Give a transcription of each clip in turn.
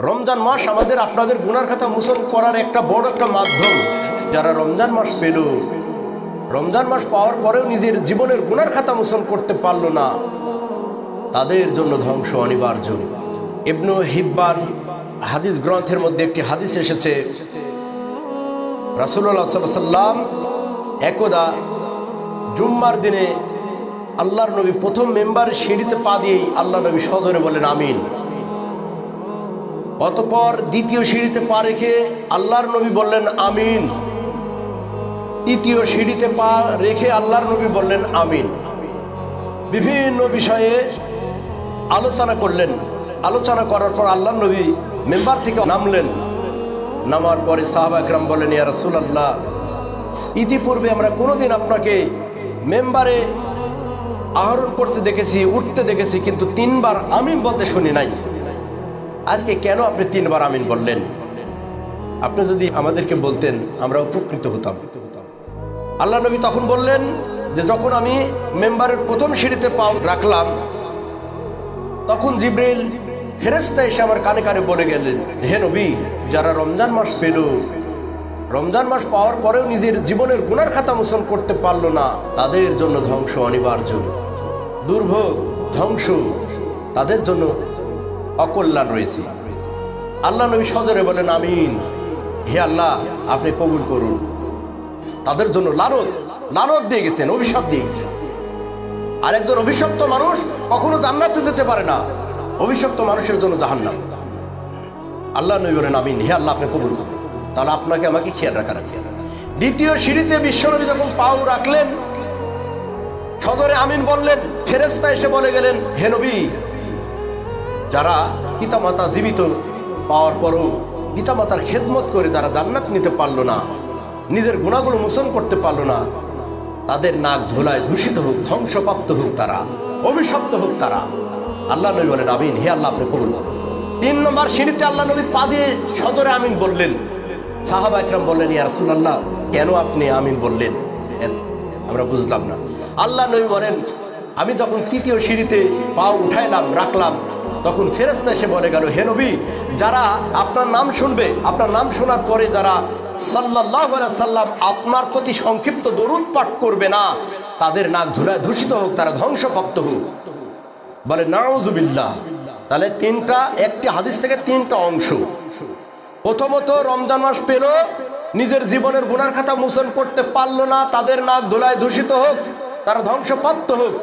রমজান মাস আমাদের আপনাদের গুনার খাতা মোচন করার একটা বড় একটা মাধ্যম। যারা রমজান মাস পেল, রমজান মাস পাওয়ার পরেও নিজের জীবনের গুনার খাতা মোচন করতে পারল না, তাদের জন্য ধ্বংস অনিবার্য। ইবনু হিব্বান হাদিস গ্রন্থের মধ্যে একটি হাদিস এসেছে, রাসূলুল্লাহ সাল্লাল্লাহু আলাইহি ওয়াসাল্লাম একদা জুম্মার দিনে আল্লাহর নবী প্রথম মেম্বারের সিঁড়িতে পা দিয়েই আল্লাহ নবী সজোরে বলেন আমিন। অতঃপর দ্বিতীয় সিঁড়িতে পা রেখে আল্লাহর নবী বললেন আমিন। তৃতীয় সিঁড়িতে পা রেখে আল্লাহর নবী বললেন আমিন। বিভিন্ন বিষয়ে আলোচনা করলেন। আলোচনা করার পর আল্লাহর নবী মেম্বার থেকে নামলেন। নামার পরে সাহাবা একরাম বলেন, ইয়া রাসূলুল্লাহ, ইতিপূর্বে আমরা কোনোদিন আপনাকে মেম্বারে আহরণ করতে দেখেছি, উঠতে দেখেছি, কিন্তু তিনবার আমিন বলতে শুনি নাই। আজকে কেন আপনি তিনবার আমিন বললেন? আপনি যদি আমাদেরকে বলতেন আমরা উপকৃত হতাম। আল্লাহ নবী তখন বললেন যে যখন আমি মেম্বারের প্রথম সিঁড়িতে পা রাখলাম, তখন জিবরিল ফেরেশতা এসে আমার কানে কানে বলে গেলেন, হে নবী, যারা রমজান মাস পেল, রমজান মাস পাওয়ার পরেও নিজের জীবনের গুনার খাতা মোচন করতে পারল না, তাদের জন্য ধ্বংস অনিবার্য। দুর্ভোগ, ধ্বংস, তাদের জন্য অকল্যাণ রয়েছে। আল্লাহ নবী সজোরে বলেন আমিন। হে আল্লাহ, আপনি কবুল করুন। তাদের জন্য লানত দিয়ে গেছেন, অভিশাপ দিয়ে গেছেন। আর একজন অভিশপ্ত মানুষ কখনো জান্নাতে যেতে পারে না, অভিশপ্ত মানুষের জন্য জাহান্নাম। আল্লাহ নবী বলেন আমিন। হে আল্লাহ, আপনি কবুল করুন। তাহলে আপনাকে আমাকে খেয়াল রাখা লাগবে। দ্বিতীয় সিঁড়িতে বিশ্বনবী যখন পাও রাখলেন, সজোরে আমিন বললেন, ফেরেশতা এসে বলে গেলেন, হে নবী, যারা পিতামাতা জীবিত পাওয়ার পরও পিতামাতার খেদমত করে যারা জান্নাত নিতে পারলো না, নিজের গুনাহগুলো মোচন করতে পারলো না, তাদের নাক ধুলায় দূষিত হোক, ধ্বংসপ্রাপ্ত হোক তারা, অভিশপ্ত হোক তারা। আল্লাহ নবী বলেন আমিন। হে আল্লাহ, আপনি কবুল করুন। 3 নম্বর সিঁড়িতে আল্লাহ নবী পা দিয়ে সজোরে আমিন বললেন। সাহাবা একরাম বললেন, ইয়া রাসূলুল্লাহ, কেন আপনি আমিন বললেন? আমরা বুঝলাম না। আল্লাহ নবী বলেন, আমি যখন তৃতীয় সিঁড়িতে পা উঠাইলাম, রাখলাম, তখন ফেরেশতা এসে বলে গেল, হে নবী, যারা আপনার নাম শুনবে, আপনার নাম শোনার পরে যারা সাল্লাল্লাহু আলাইহি সাল্লাম আপনার প্রতি সংক্ষিপ্ত দরুদ পাঠ করবে না, তাদের নাক ধুলায় দূষিত হোক, তারা ধ্বংসপ্রাপ্ত হোক। বলে নাউযুবিল্লাহ। তাহলে একটি হাদিস থেকে 3টা অংশ। প্রথমত, রমজান মাস পেল, নিজের জীবনের গুনার খাতা মোচন করতে পারলো না, তাদের নাক ধুলায় দূষিত হোক, তারা ধ্বংসপ্রাপ্ত হোক।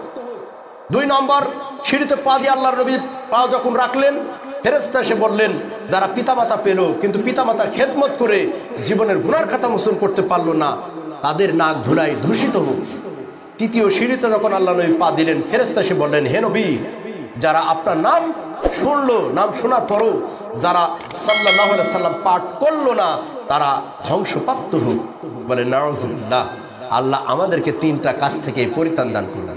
2 নম্বর, সিঁড়িতে পা দিয়ে আল্লাহর নবী পা যখন রাখলেন, ফেরেশতা এসে বললেন, যারা পিতামাতা পেল কিন্তু পিতামাতার খেদমত করে জীবনের গুনার খাতা মোচন করতে পারলো না, তাদের নাক ধুলায় দূষিত হোক। তৃতীয় সিঁড়িতে যখন আল্লাহ নবী পা দিলেন, ফেরেশতা এসে বললেন, হে নবী, যারা আপনার নাম শুনলো, নাম শোনার পরও যারা সাল্লাল্লাহু আলাইহি সাল্লাম পাঠ করলো না, তারা ধ্বংসপ্রাপ্ত হোক। বলে নাউযুবিল্লাহ। আল্লাহ আমাদেরকে 3টা কাজ থেকে পরিত্রাণ দান করুন।